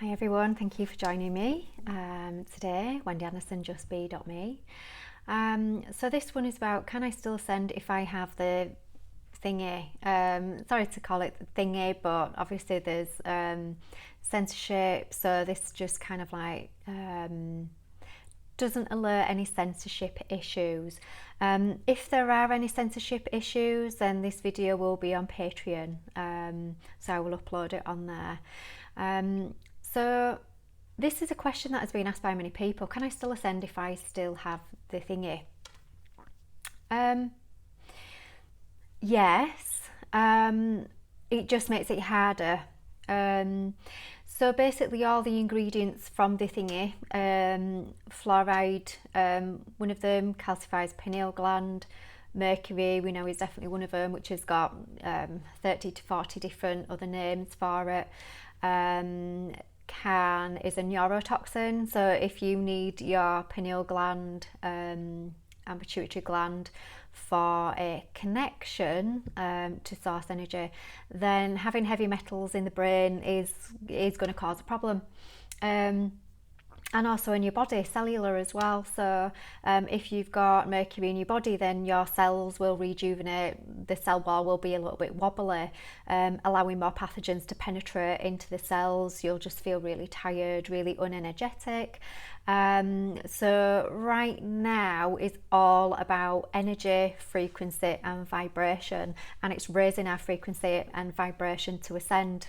Hi everyone, thank you for joining me today, WendyAndersonJustBe.me. So this one is about, can I still send if I have the thingy? Sorry to call it the thingy, but obviously there's censorship, so this just kind of like doesn't alert any censorship issues. If there are any censorship issues, then this video will be on Patreon, so I will upload it on there. So this is a question that has been asked by many people. Can I still ascend if I still have the thingy? Yes. It just makes it harder. So basically all the ingredients from the thingy, fluoride, one of them calcifies pineal gland. Mercury, we know, is definitely one of them, which has got 30 to 40 different other names for it. Can is a neurotoxin, so if you need your pineal gland and pituitary gland for a connection to source energy, then having heavy metals in the brain is going to cause a problem. And also in your body, cellular as well. So if you've got mercury in your body, then your cells will rejuvenate, the cell wall will be a little bit wobbly, allowing more pathogens to penetrate into the cells. You'll just feel really tired, really unenergetic. So right now is all about energy, frequency and vibration, and it's raising our frequency and vibration to ascend.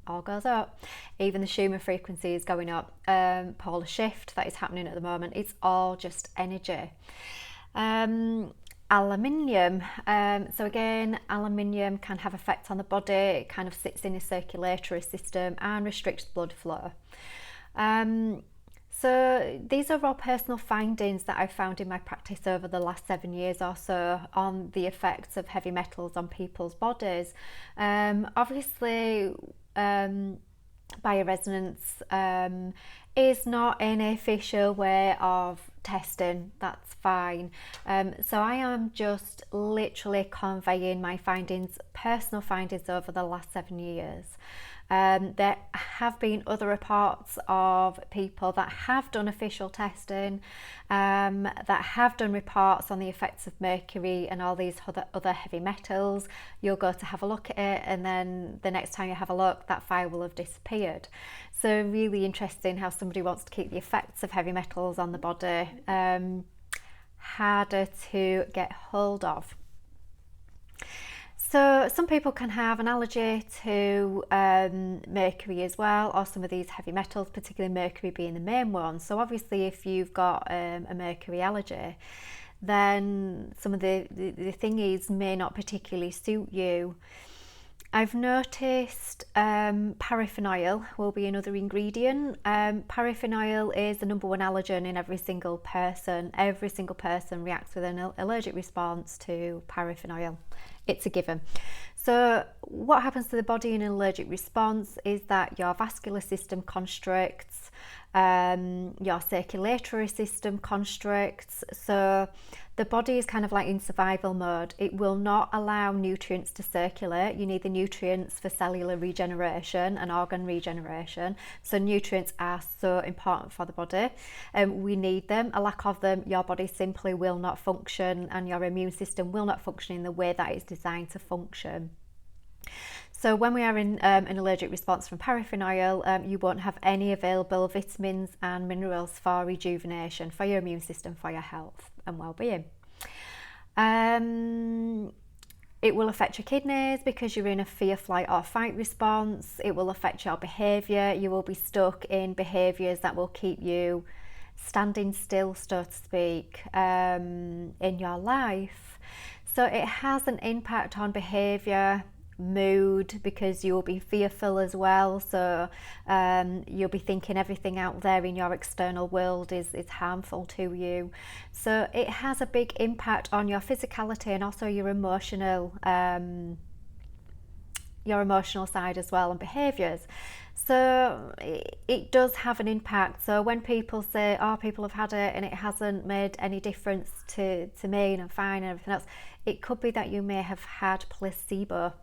All goes up. Even the Schumann frequency is going up. Polar shift that is happening at the moment. It's all just energy. Aluminium. So again, aluminium can have effect on the body. It kind of sits in the circulatory system and restricts blood flow. So these are all personal findings that I've found in my practice over the last 7 years or so on the effects of heavy metals on people's bodies. Obviously, bioresonance is not an official way of testing, that's fine. So I am just literally conveying my findings, personal findings over the last 7 years. There have been other reports of people that have done official testing, that have done reports on the effects of mercury and all these other heavy metals. You'll go to have a look at it, and then the next time you have a look, that file will have disappeared. So really interesting how somebody wants to keep the effects of heavy metals on the body harder to get hold of. So some people can have an allergy to mercury as well, or some of these heavy metals, particularly mercury being the main one. So obviously if you've got a mercury allergy, then some of the thingies may not particularly suit you. I've noticed paraffin will be another ingredient. Paraffin is the number one allergen in every single person. Every single person reacts with an allergic response to paraffin. It's a given. So what happens to the body in an allergic response is that your vascular system constricts, your circulatory system constricts. So the body is kind of like in survival mode. It will not allow nutrients to circulate. You need the nutrients for cellular regeneration and organ regeneration. So nutrients are so important for the body. We need them. A lack of them, your body simply will not function, and your immune system will not function in the way that it's designed to function. So when we are in an allergic response from paraffin oil, you won't have any available vitamins and minerals for rejuvenation, for your immune system, for your health and well-being. It will affect your kidneys because you're in a fear, flight or fight response. It will affect your behaviour. You will be stuck in behaviours that will keep you standing still, so to speak, in your life. So it has an impact on behaviour, mood, because you'll be fearful as well. So you'll be thinking everything out there in your external world is harmful to you. So it has a big impact on your physicality and also your emotional side as well, and behaviours. So it does have an impact. So when people say, oh, people have had it and it hasn't made any difference to me and I'm fine and everything else, it could be that you may have had placebo.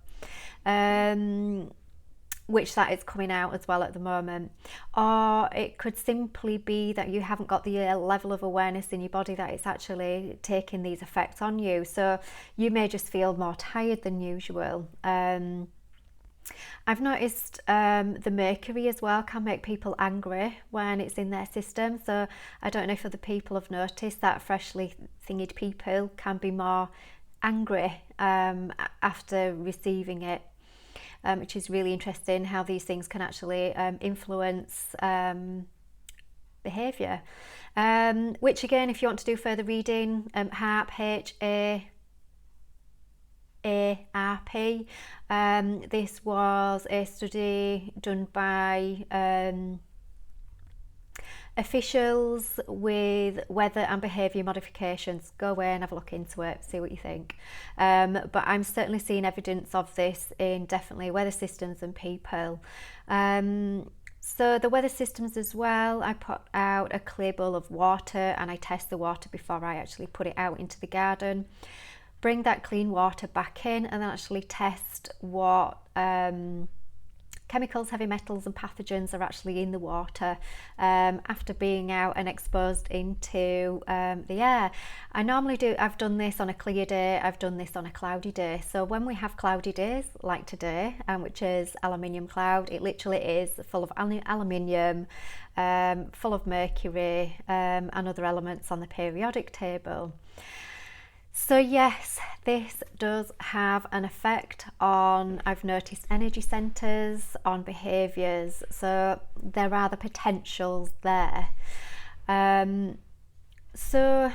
which that is coming out as well at the moment. Or it could simply be that you haven't got the level of awareness in your body that it's actually taking these effects on you. So you may just feel more tired than usual. I've noticed the mercury as well can make people angry when it's in their system. So I don't know if other people have noticed that freshly thinged people can be more angry after receiving it. Which is really interesting how these things can actually influence behaviour. Which again, if you want to do further reading, HAARP, HAARP. This was a study done by officials with weather and behaviour modifications. Go away and have a look into it, see what you think. But I'm certainly seeing evidence of this in definitely weather systems and people. So the weather systems as well, I put out a clear bowl of water and I test the water before I actually put it out into the garden. Bring that clean water back in and then actually test what chemicals, heavy metals and pathogens are actually in the water after being out and exposed into the air. I've done this on a clear day, I've done this on a cloudy day. So when we have cloudy days like today, which is aluminium cloud, it literally is full of aluminium, full of mercury and other elements on the periodic table. So yes, this does have an effect on, I've noticed, energy centres, on behaviours. So there are the potentials there. So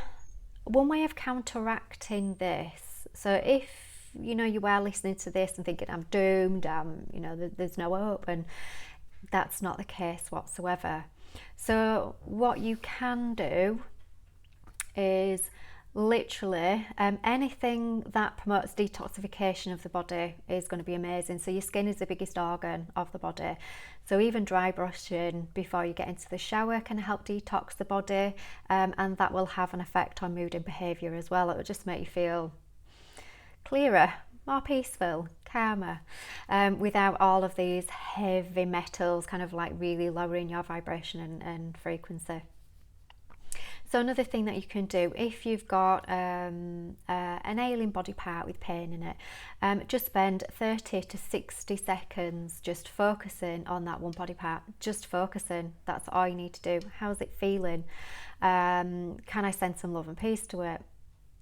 one way of counteracting this, so if you are listening to this and thinking I'm doomed, there's no hope, and that's not the case whatsoever. So what you can do is literally anything that promotes detoxification of the body is going to be amazing. So your skin is the biggest organ of the body, so even dry brushing before you get into the shower can help detox the body, and that will have an effect on mood and behaviour as well. It will just make you feel clearer, more peaceful, calmer, without all of these heavy metals kind of like really lowering your vibration and frequency. So another thing that you can do, if you've got an ailing body part with pain in it, just spend 30 to 60 seconds just focusing on that one body part, just focusing. That's all you need to do. How's it feeling? Can I send some love and peace to it?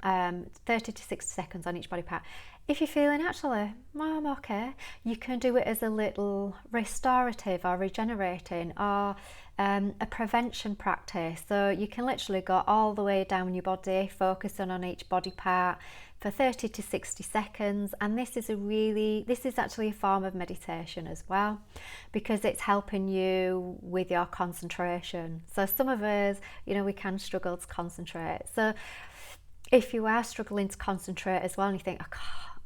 30 to 60 seconds on each body part. If you're feeling actually, I'm okay, you can do it as a little restorative or regenerating or a prevention practice. So you can literally go all the way down your body, focusing on each body part for 30 to 60 seconds. And this is actually a form of meditation as well, because it's helping you with your concentration. So some of us, we can struggle to concentrate. So if you are struggling to concentrate as well and you think,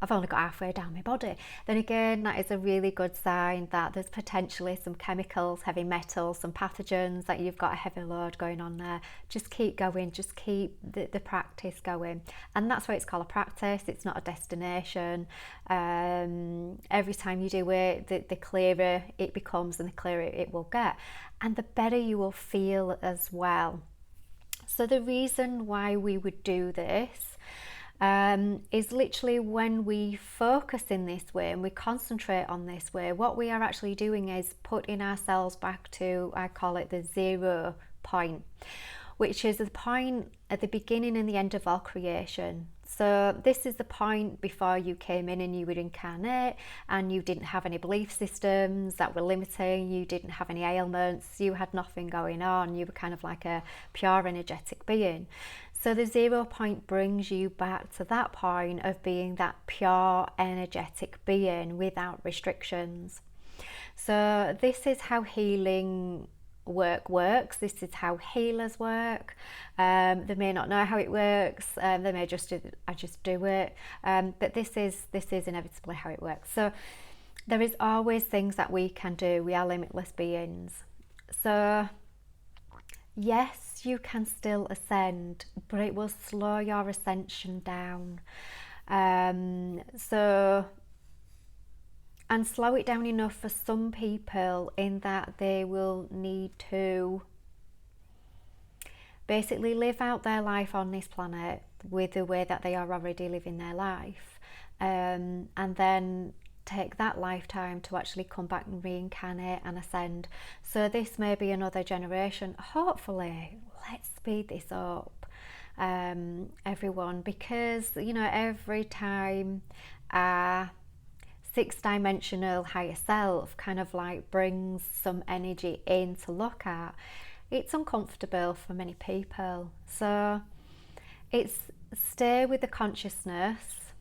I've only got halfway down my body, then again, that is a really good sign that there's potentially some chemicals, heavy metals, some pathogens, that you've got a heavy load going on there. Just keep going, just keep the practice going. And that's why it's called a practice, it's not a destination. Every time you do it, the clearer it becomes and the clearer it will get. And the better you will feel as well. So the reason why we would do this is literally when we focus in this way and we concentrate on this way, what we are actually doing is putting ourselves back to, I call it the 0 point, which is the point at the beginning and the end of our creation. So this is the point before you came in and you would incarnate, and you didn't have any belief systems that were limiting, you didn't have any ailments, you had nothing going on, you were kind of like a pure energetic being. So the 0 point brings you back to that point of being that pure energetic being without restrictions. So this is how healing works. This is how healers work. They may not know how it works. They may just do it. But this is inevitably how it works. So there is always things that we can do. We are limitless beings. So yes, you can still ascend, but it will slow your ascension down. So and slow it down enough for some people in that they will need to basically live out their life on this planet with the way that they are already living their life, and then take that lifetime to actually come back and reincarnate and ascend. So this may be another generation. Hopefully, let's speed this up, everyone, because every time our six-dimensional higher self kind of like brings some energy in to look at, it's uncomfortable for many people. So it's stay with the consciousness,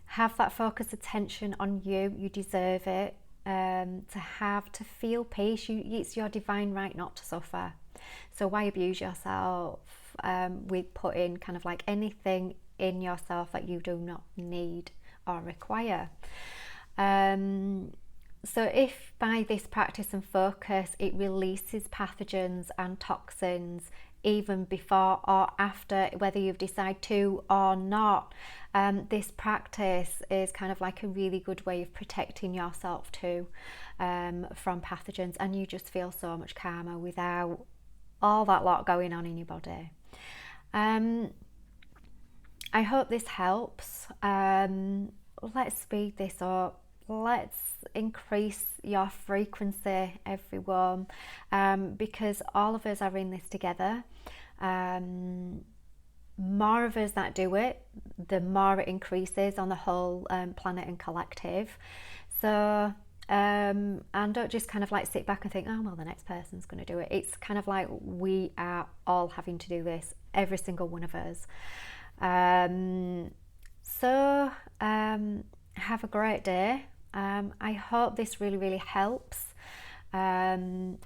have that focused attention on you. You deserve it. To feel peace. It's your divine right not to suffer. So why abuse yourself with putting kind of like anything in yourself that you do not need or require? So if by this practice and focus it releases pathogens and toxins even before or after, whether you've decided to or not, this practice is kind of like a really good way of protecting yourself too, from pathogens, and you just feel so much calmer without all that lot going on in your body. I hope this helps. Let's speed this up. Let's increase your frequency, everyone, because all of us are in this together. More of us that do it, the more it increases on the whole planet and collective. So and don't just kind of like sit back and think, oh well, the next person's going to do it. It's kind of like we are all having to do this, every single one of us. Have a great day. I hope this really helps. You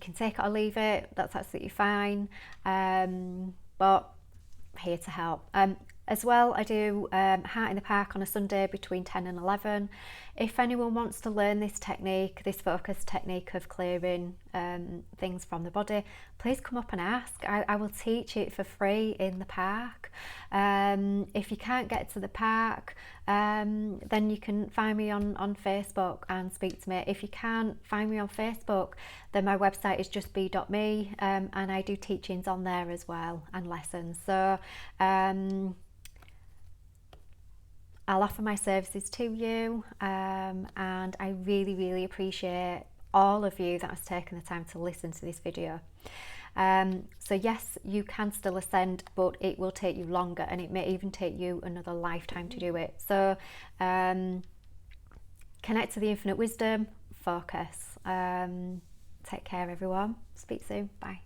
can take it or leave it, that's absolutely fine, but here to help. As well, I do Heart in the Park on a Sunday between 10 and 11. If anyone wants to learn this technique, this focused technique of clearing things from the body, please come up and ask. I will teach it for free in the park. If you can't get to the park, then you can find me on Facebook and speak to me. If you can't find me on Facebook, then my website is justbe.me, and I do teachings on there as well and lessons. So I'll offer my services to you, and I really appreciate all of you that has taken the time to listen to this video. So yes, you can still ascend, but it will take you longer, and it may even take you another lifetime to do it. So connect to the infinite wisdom, focus. Take care, everyone. Speak soon. Bye.